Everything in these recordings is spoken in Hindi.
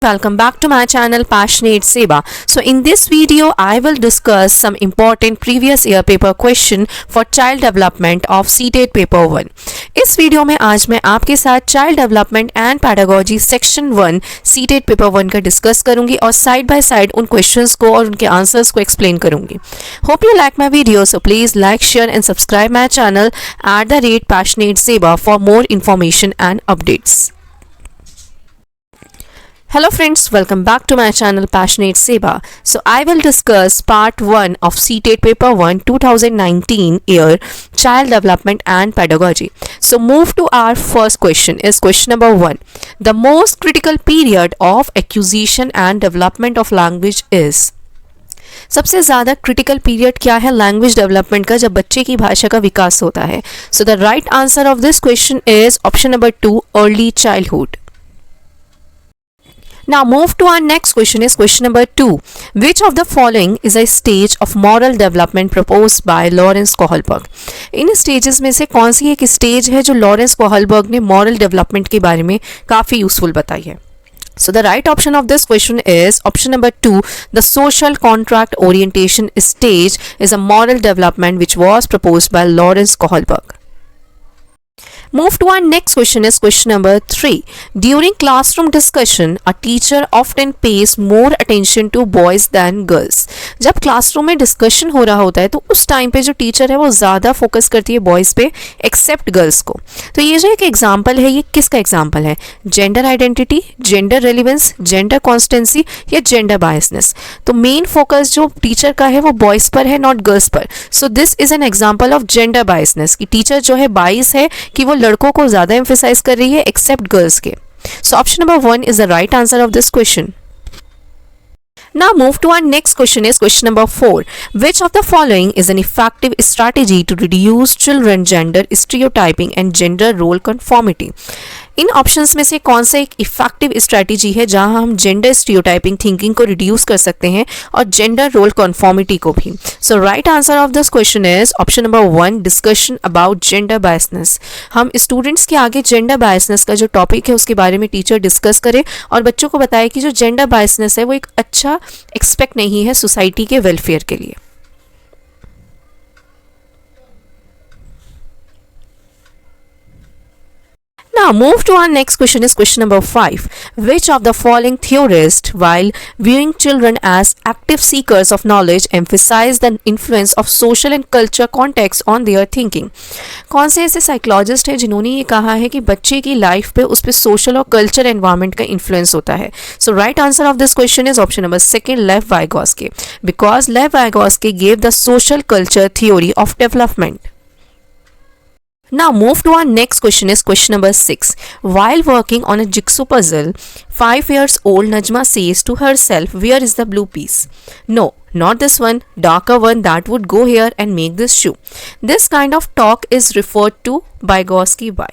Welcome back to my channel Passionate Seba. So in this video I will discuss some important previous year paper question for child development of CTET paper 1. इस वीडियो में आज मैं आपके साथ child development and pedagogy section 1 CTET paper 1 का डिस्कस करूंगी और साइड बाय साइड उन क्वेश्चंस को और उनके आंसर्स को एक्सप्लेन करूंगी. Hope you like my video, so please like, share and subscribe my channel @Passionate Seba for more information and updates. Hello friends, welcome back to my channel Passionate Seba. So I will discuss part 1 of CTET paper 1 2019 year child development and pedagogy. So move to our first question is question number 1. The most critical period of acquisition and development of language is. सबसे ज़्यादा क्रिटिकल पीरियड क्या है लैंग्वेज डेवलपमेंट का जब बच्चे की भाषा का विकास होता है. So the right answer of this question is option number 2, early childhood. Now move to our next question is question number 2. Which of the following is a stage of moral development proposed by Lawrence Kohlberg? In stages में से कौन सी एक स्टेज है जो लॉरेंस कोहलबर्ग ने मॉरल डेवलपमेंट के बारे में काफ़ी यूजफुल बताई है? So the right option of this question is option number 2. The social contract orientation stage is a moral development which was proposed by Lawrence Kohlberg. Move to our next question is question number 3. During classroom discussion, a teacher often pays more attention to boys than girls. जब क्लासरूम में डिस्कशन हो रहा होता है तो उस टाइम पे जो टीचर है वो ज़्यादा फोकस करती है बॉयज़ पे एक्सेप्ट गर्ल्स को. तो ये जो एक एग्जाम्पल है ये किसका एग्जाम्पल है? Gender identity, gender relevance, gender constituency या जेंडर बायसनेस. तो मेन फोकस जो टीचर का है वो बॉयज़ पर है, नॉट गर्ल्स पर. So this is an example of gender biasness कि टीचर जो है बाइस है कि वो लड़कों को ज़्यादा एम्फेसाइज कर रही है एक्सेप्ट गर्ल्स के. So option number 1 is the right answer of this question. Now move to our next question is question number 4. Which of the following is an effective strategy to reduce children gender stereotyping and gender role conformity? In options में से कौन सा एक इफेक्टिव स्ट्रैटेजी है जहां हम जेंडर स्टीरियोटाइपिंग थिंकिंग को रिड्यूस कर सकते हैं और जेंडर रोल कन्फॉर्मिटी को भी? So right answer of this question is option number 1, discussion about gender biasness. हम स्टूडेंट्स के आगे जेंडर बायसनेस का जो टॉपिक है उसके बारे में टीचर डिस्कस करे और बच्चों को बताए कि जो जेंडर बायसनेस है वो एक अच्छा एक्सपेक्ट नहीं है सोसाइटी के वेलफेयर के लिए. Now move to our next question is question number 5. Which of the following theorists, while viewing children as active seekers of knowledge, emphasize the influence of social and culture context on their thinking? कौन से ऐसे साइकोलॉजिस्ट हैं जिन्होंने ये कहा है कि बच्चे की लाइफ पे उस पर सोशल और कल्चर एनवायरनमेंट का इन्फ्लुएंस होता है? So right answer of this question is option number 2, Lev Vygotsky. Because Lev Vygotsky gave the social culture theory of development. Now move to our next question is question number 6. While working on a jigsaw puzzle, 5 years old Najma says to herself, where is the blue piece? No, not this one, darker one that would go here and make this shoe. This kind of talk is referred to Vygotsky by.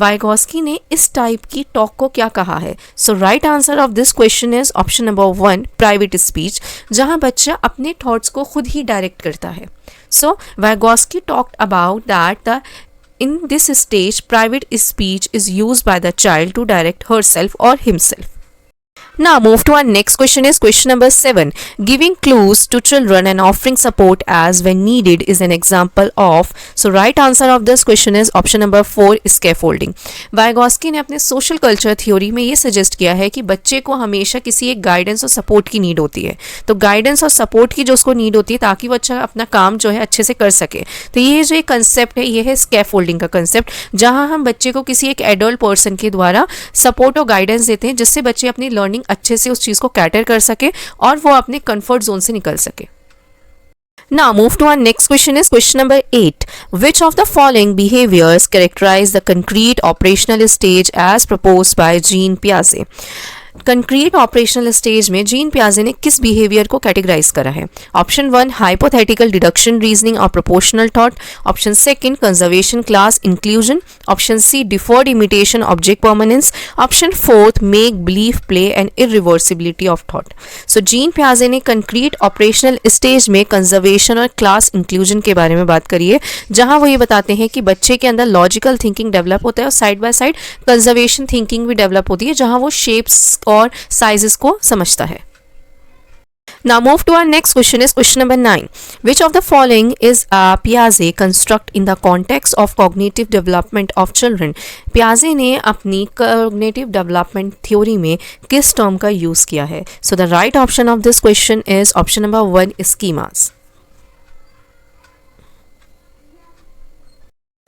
Vygotsky ने इस टाइप की टॉक को क्या कहा है? So right answer of this question is option number 1, private speech, जहाँ बच्चा अपने थॉट्स को खुद ही डायरेक्ट करता है. सो Vygotsky talked about that in this stage, private speech is used by the child to direct herself or himself. Now move to our next question is question number 7. Giving clues to children and offering support as when needed is an example of. So right answer of this question is option number 4, scaffolding. Vygotsky ने अपने सोशल कल्चर थ्योरी में ये सजेस्ट किया है कि बच्चे को हमेशा किसी एक गाइडेंस और सपोर्ट की नीड होती है. तो गाइडेंस और सपोर्ट की जो उसको नीड होती है ताकि वो अच्छा अपना काम जो है अच्छे से कर सके. तो ये जो एक कंसेप्ट है ये है स्कैफोल्डिंग का कंसेप्ट, जहाँ हम बच्चे को किसी एक एडल्ट पर्सन के द्वारा सपोर्ट और गाइडेंस देते हैं जिससे बच्चे अपनी लर्निंग अच्छे से उस चीज़ को कैटर कर सके और वो अपने कंफर्ट जोन से निकल सके. Now move to our next question is question number 8. Which of the following behaviors characterize the concrete operational stage as proposed by Jean Piaget? Concrete operational stage में जीन पियाजे ने किस बिहेवियर को कैटेगराइज करा है? ऑप्शन 1, हाइपोथेटिकल डिडक्शन रीजनिंग और proportional thought. Option 2, conservation class inclusion. Option C, deferred imitation object permanence. Option 4, make believe play and irreversibility of thought. So Jean पियाजे ने कंक्रीट ऑपरेशनल स्टेज में कंजर्वेशन और क्लास इंक्लूजन के बारे में बात करी है, जहां वो ये बताते हैं कि बच्चे के अंदर लॉजिकल थिंकिंग डेवलप होता है और side by side conservation thinking भी डेवलप होती है, जहां वो शेप्स और साइजेस को समझता है. Now move to our next question is question number 9. Which of the following is Piaget construct in the context of cognitive development of children? Piaget ने अपनी cognitive development theory में किस term का use किया है? So the right option of this question is option number 1, schemas.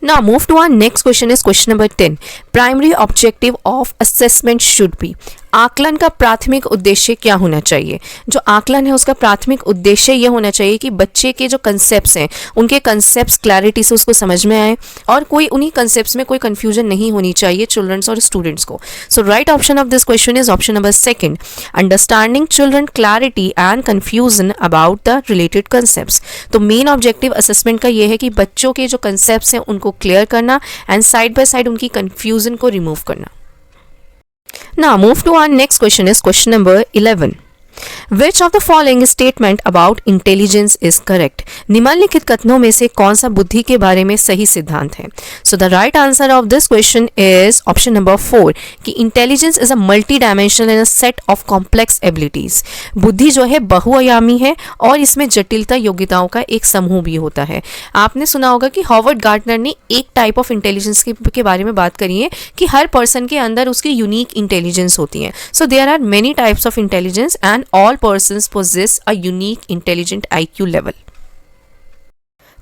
Now move to our next question is question number 10. Primary objective of assessment should be. आकलन का प्राथमिक उद्देश्य क्या होना चाहिए? जो आकलन है उसका प्राथमिक उद्देश्य ये होना चाहिए कि बच्चे के जो कंसेप्ट्स हैं उनके कंसेप्ट्स क्लैरिटी से उसको समझ में आए और कोई उन्हीं कंसेप्ट्स में कोई कंफ्यूजन नहीं होनी चाहिए चिल्ड्रंस और स्टूडेंट्स को. So right option of this question is option number 2, understanding children clarity and confusion about the related concepts. तो मेन ऑब्जेक्टिव असेसमेंट का ये है कि बच्चों के जो कंसेप्ट्स हैं उनको क्लियर करना एंड साइड बाय साइड उनकी कंफ्यूजन को रिमूव करना. Now move to our next question is question number 11. Which of the following statement about intelligence is correct? निम्नलिखित कथनों में से कौन सा बुद्धि के बारे में सही सिद्धांत है? So the right answer of this question is option number 4 कि intelligence is a multi-dimensional and a set of complex abilities. बुद्धि जो है बहुआयामी है और इसमें जटिलता योग्यताओं का एक समूह भी होता है. आपने सुना होगा कि हॉवर्ड गार्टनर ने एक टाइप ऑफ इंटेलिजेंस के बारे में बात करी है कि हर पर्सन के अंदर उसकी यूनिक इंटेलिजेंस होती है. So there are many types of intelligence and all persons possess a unique intelligent IQ level.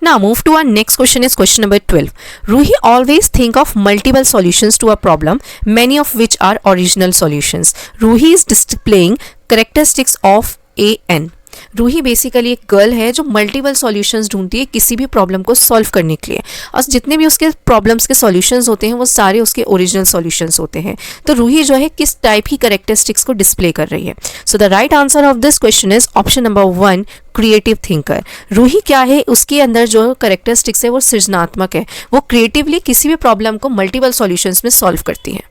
Now move to our next question is question number 12. Ruhi always think of multiple solutions to a problem, many of which are original solutions. Ruhi is displaying characteristics of AN. Roohi basically एक गर्ल है जो मल्टीपल सॉल्यूशंस ढूंढती है किसी भी प्रॉब्लम को सॉल्व करने के लिए और जितने भी उसके प्रॉब्लम्स के सॉल्यूशंस होते हैं वो सारे उसके ओरिजिनल सॉल्यूशंस होते हैं. तो रूही जो है किस टाइप की कैरेक्टरिस्टिक्स को डिस्प्ले कर रही है? So the right answer of this question is option number 1, creative thinker. Roohi क्या है, उसके अंदर जो कैरेक्टरिस्टिक्स है वो सृजनात्मक है, वो क्रिएटिवली किसी भी प्रॉब्लम को मल्टीपल सॉल्यूशंस में सॉल्व करती है.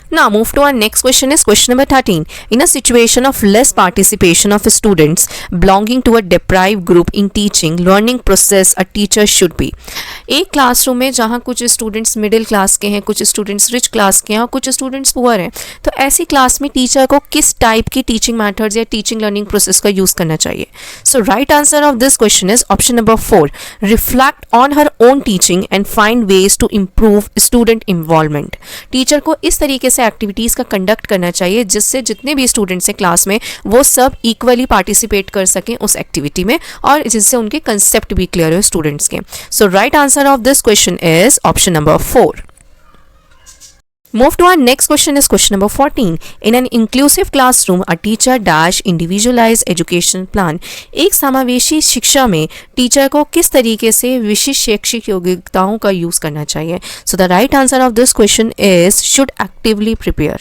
Now move to our next question is question number 13. In a situation of less participation of students belonging to a deprived group in teaching, learning process a teacher should be. एक क्लासरूम में जहाँ कुछ स्टूडेंट्स मिडिल क्लास के हैं, कुछ स्टूडेंट्स रिच क्लास के हैं और कुछ स्टूडेंट्स पुअर हैं, तो ऐसी क्लास में टीचर को किस टाइप की टीचिंग मेथड्स या टीचिंग लर्निंग प्रोसेस का यूज़ करना चाहिए? So right answer of this question is option number 4, reflect on her own teaching and find ways to improve student involvement. Teacher को इस तरीके से एक्टिविटीज़ का कंडक्ट करना चाहिए जिससे जितने भी स्टूडेंट्स हैं क्लास में वो सब इक्वली पार्टिसिपेट कर सकें उस एक्टिविटी में और जिससे उनके कंसेप्ट भी क्लियर हो स्टूडेंट्स के. So right answer of this question is option number 4. Move to our next question is question number 14. In an inclusive classroom, a teacher dash individualized education plan. एक समावेशी शिक्षा में टीचर को किस तरीके से विशिष्ट शैक्षिक योग्यताओं का यूज करना चाहिए? So the right answer of this question is should actively prepare.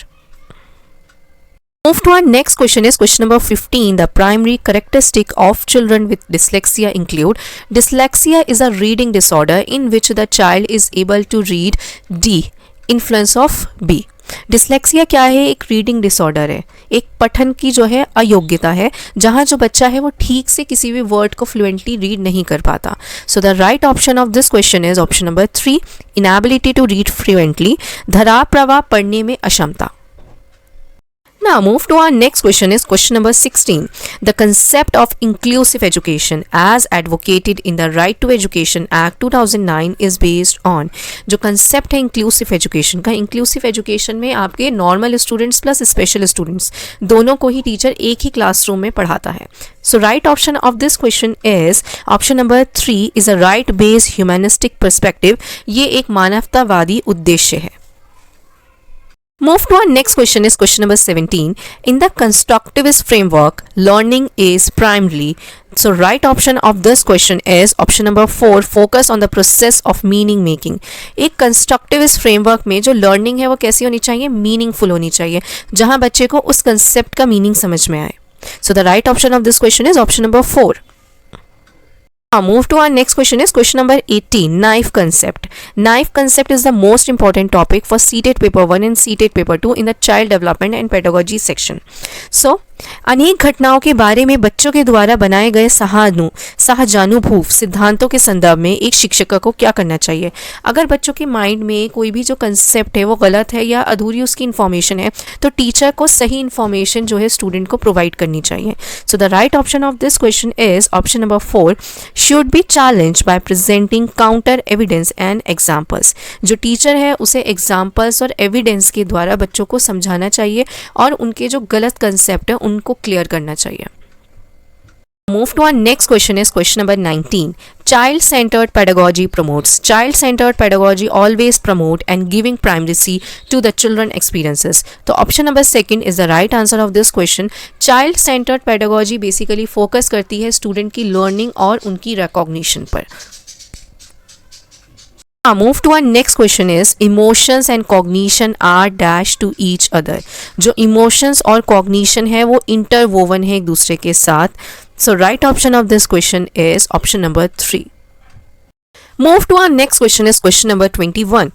Move to our next question is question number 15. The primary characteristic of children with dyslexia include. Dyslexia is a reading disorder in which the child is able to read D. Influence of B. Dyslexia क्या है? एक रीडिंग डिसऑर्डर है, एक पठन की जो है अयोग्यता है जहाँ जो बच्चा है वो ठीक से किसी भी वर्ड को फ्लुएंटली रीड नहीं कर पाता. So the right option of this question is option number 3, inability to read fluently, धरा प्रवाह पढ़ने में अक्षमता. Now move to our next question is question number 16. The concept of inclusive education as advocated in the Right to Education Act 2009 is based on. जो concept है inclusive education का, inclusive education में आपके normal students plus special students दोनों को ही टीचर एक ही क्लासरूम में पढ़ाता है. So right option of this question is option number 3 is a right based humanistic perspective. ये एक मानवतावादी उद्देश्य है. Move to our next question is question number 17. In the constructivist framework, learning is primarily. So right option of this question is option number 4, focus on the process of meaning making. एक constructivist framework में जो learning है वो कैसी होनी चाहिए? मीनिंगफुल होनी चाहिए, जहाँ बच्चे को उस concept का meaning समझ में आए. So the right option of this question is option number 4. Now move to our next question is question number 18. Knife concept. Knife concept is the most important topic for CTET paper 1 and CTET paper 2 in the child development and pedagogy section. So अनेक घटनाओं के बारे में बच्चों के द्वारा बनाए गए सहजानुभूव सिद्धांतों के संदर्भ में एक शिक्षक को क्या करना चाहिए। अगर बच्चों के माइंड में कोई भी जो कंसेप्ट है वो गलत है या अधूरी उसकी इन्फॉर्मेशन है तो टीचर को सही इन्फॉर्मेशन जो है स्टूडेंट को प्रोवाइड करनी चाहिए। सो the right option of this question is option number 4, should be challenge by presenting counter evidence and examples. जो टीचर है उसे एग्जाम्पल्स और एविडेंस के द्वारा बच्चों को समझाना चाहिए और उनके जो गलत कंसेप्ट है उनको क्लियर करना चाहिए। Move to our next question is question number 19. Child-centered pedagogy promotes. Child-centered pedagogy always promote and giving primacy to the children experiences. तो option number 2 is the right answer of this question. Child-centered pedagogy basically focus करती है student की learning और उनकी recognition पर। Move to our next question is emotions and cognition are dash to each other. जो emotions और cognition है वो interwoven है एक दूसरे के साथ। So right option of this question is option number 3. Move to our next question is question number 21.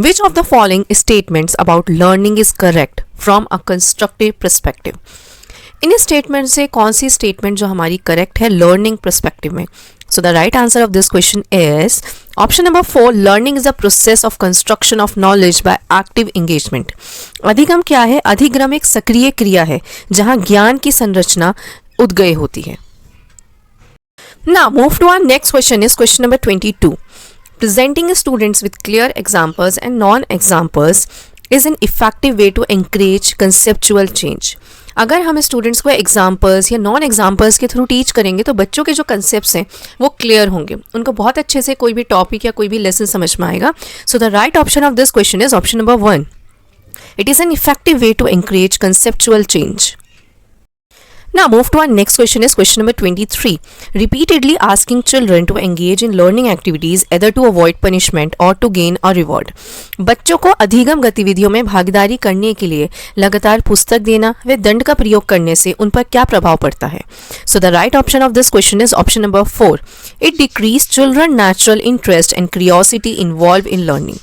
Which of the following statements about learning is correct from a constructive perspective? In statement से कौन सी स्टेटमेंट जो हमारी करेक्ट है लर्निंग पर्सपेक्टिव में। सो the right answer of this question is option number 4, learning is a process of construction of knowledge by active engagement. अधिगम क्या है? अधिगम एक सक्रिय क्रिया है जहां ज्ञान की संरचना उद्गय होती है। Now move to our next question is question number 22. Presenting students with clear examples and non-examples is an effective way to encourage conceptual change. अगर हम स्टूडेंट्स को एग्जाम्पल्स या नॉन एग्जाम्पल्स के थ्रू टीच करेंगे तो बच्चों के जो कंसेप्ट्स हैं वो क्लियर होंगे, उनको बहुत अच्छे से कोई भी टॉपिक या कोई भी लेसन समझ में आएगा। So the right option of this question is option number 1. It is an effective way to encourage conceptual change. Now move to our next question is question number 23. Repeatedly asking children to engage in learning activities either to avoid punishment or to gain a reward. बच्चों को अधिगम गतिविधियों में भागीदारी करने के लिए लगातार पुस्तक देना व दंड का प्रयोग करने से उन पर क्या प्रभाव पड़ता है। So the right option of this question is option number 4. It decreases children natural interest and curiosity involved in learning.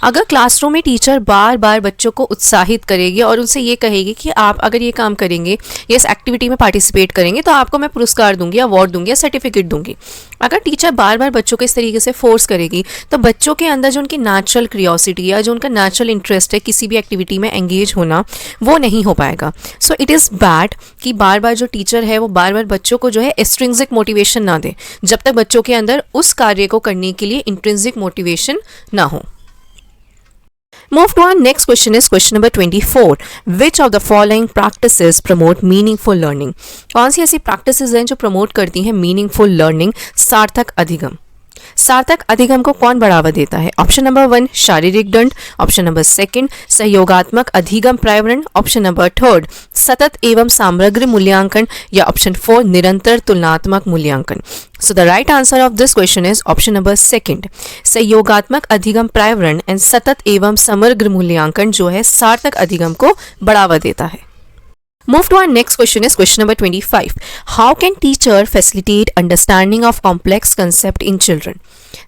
अगर क्लासरूम में टीचर बार बार बच्चों को उत्साहित करेगी और उनसे ये कहेगी कि आप अगर ये काम करेंगे या इस एक्टिविटी में पार्टिसिपेट करेंगे तो आपको मैं पुरस्कार दूंगी, अवार्ड दूंगी या सर्टिफिकेट दूंगी। अगर टीचर बार बार बच्चों को इस तरीके से फोर्स करेगी तो बच्चों के अंदर जो उनकी नेचुरल क्यूरियोसिटी या जो उनका नेचुरल इंटरेस्ट है किसी भी एक्टिविटी में एंगेज होना वो नहीं हो पाएगा। सो इट इज़ बैड कि बार बार जो टीचर है वो बार बार बच्चों को जो है एक्सट्रिंसिक मोटिवेशन ना दे जब तक बच्चों के अंदर उस कार्य को करने के लिए इंट्रिंसिक मोटिवेशन ना हो। Move to our next question is question number 24. Which of the following practices promote meaningful learning? कौन सी ऐसी practices हैं जो promote करती हैं meaningful learning, सार्थक अधिगम? सार्थक अधिगम को कौन बढ़ावा देता है? ऑप्शन नंबर 1 शारीरिक दंड, ऑप्शन नंबर 2 सहयोगात्मक अधिगम प्रावरण, ऑप्शन नंबर 3 सतत एवं समग्र मूल्यांकन या ऑप्शन 4 निरंतर तुलनात्मक मूल्यांकन। सो the right answer of this question is option number 2 सहयोगात्मक अधिगम प्रावरण एंड सतत एवं समग्र मूल्यांकन जो है सार्थक अधिगम को बढ़ावा देता है। Move to our next question is question number 25. How can teacher facilitate understanding of complex concept in children?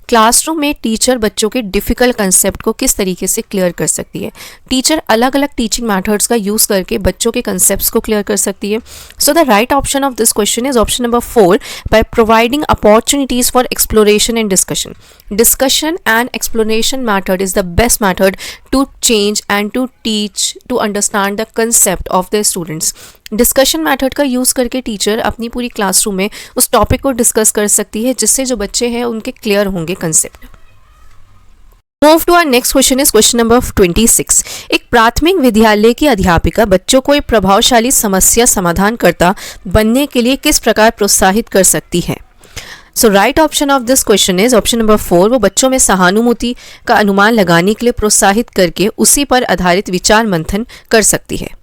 Classroom में टीचर बच्चों के डिफ़िकल्ट कंसेप्ट को किस तरीके से क्लियर कर सकती है? टीचर अलग अलग टीचिंग मेथड्स का यूज़ करके बच्चों के कंसेप्ट्स को क्लियर कर सकती है। So the right option of this question is option number 4 by providing opportunities for exploration and discussion. Discussion and exploration method is the best method to change and to teach to understand the concept of the students. Discussion method का यूज़ करके टीचर अपनी पूरी क्लासरूम में उस टॉपिक को डिस्कस कर सकती है जिससे जो बच्चे हैं उनके क्लियर होंगे concept. Move to our next question is question number 26. एक प्राथमिक विद्यालय की अध्यापिका बच्चों को एक प्रभावशाली समस्या समाधानकर्ता बनने के लिए किस प्रकार प्रोत्साहित कर सकती है? So right option of this question is option number 4. वो बच्चों में सहानुभूति का अनुमान लगाने के लिए प्रोत्साहित करके उसी पर आधारित विचार मंथन कर सकती है।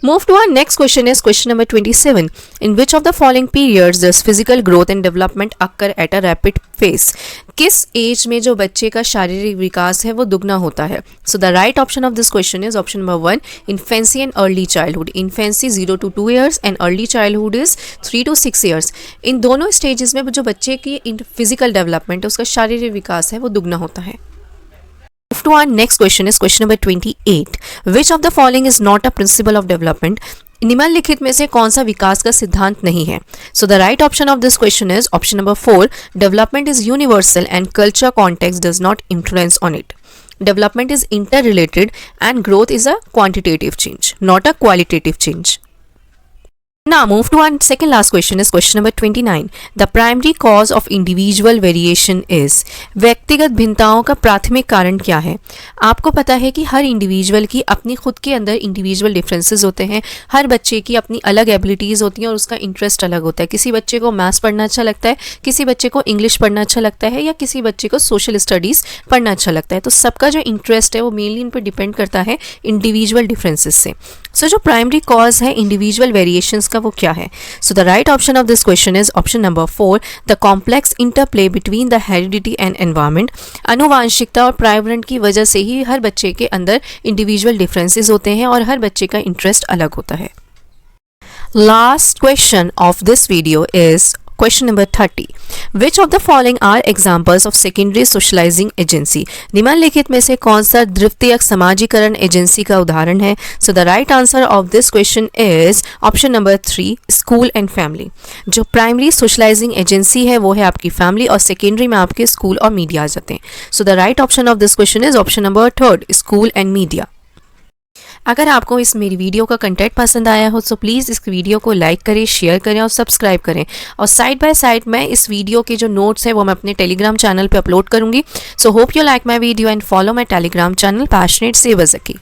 Move to our next question is question number 27. In which of the following periods does physical growth and development occur at a rapid pace? किस एज में जो बच्चे का शारीरिक विकास है वो दुगना होता है? So the right option of this question is option number 1 infancy and early childhood. Infancy 0 to 2 years and early childhood is 3 to 6 years. इन दोनों स्टेजेस में जो बच्चे की फिजिकल डेवलपमेंट है उसका शारीरिक विकास है वो दुगना होता है। To our next question is question number 28. Which of the following is not a principle of development? निम्नलिखित में से कौन सा विकास का सिद्धांत नहीं है? So the right option of this question is option number 4, development is universal and culture context does not influence on it. Development is interrelated and growth is a quantitative change, not a qualitative change. Now move to our second last question is question number 29. The primary cause of individual variation is. व्यक्तिगत भिन्नताओं का प्राथमिक कारण क्या है? आपको पता है कि हर इंडिविजुअल की अपनी खुद के अंदर इंडिविजुअल डिफरेंसेस होते हैं. हर बच्चे की अपनी अलग एबिलिटीज़ होती हैं और उसका इंटरेस्ट अलग होता है. किसी बच्चे को मैथ्स पढ़ना अच्छा लगता है, किसी बच्चे को इंग्लिश पढ़ना अच्छा लगता है, या किसी बच्चे को सोशल स्टडीज़ पढ़ना अच्छा लगता है. तो सबका जो इंटरेस्ट है वो मेनली इन पर डिपेंड करता है इंडिविजुअल डिफरेंसेस से. सो जो प्राइमरी कॉज है इंडिविजुअल वेरिएशंस का वो क्या है? So the right option of this question is option number 4, the complex interplay between the heredity and environment. अनुवांशिकता और पर्यावरण की वजह से ही हर बच्चे के अंदर इंडिविजुअल डिफरेंसेस होते हैं और हर बच्चे का इंटरेस्ट अलग होता है. Last question of this video is Question number 30. Which of the following are examples of secondary socializing agency? निम्नलिखित में से कौन सा द्वितीयक समाजीकरण एजेंसी का उदाहरण है? So the right answer of this question is option number 3, school and family. जो प्राइमरी सोशलाइजिंग एजेंसी है वो है आपकी फैमिली और सेकेंडरी में आपके स्कूल और मीडिया आ जाते हैं. So the right option of this question is option number 3, school and media. अगर आपको इस मेरी वीडियो का कंटेंट पसंद आया हो तो प्लीज़ इस वीडियो को लाइक करें, शेयर करें और सब्सक्राइब करें. और साइड बाय साइड मैं इस वीडियो के जो नोट्स है वो मैं अपने टेलीग्राम चैनल पे अपलोड करूँगी. So hope you like my video and follow my Telegram channel passionate saver Zaki.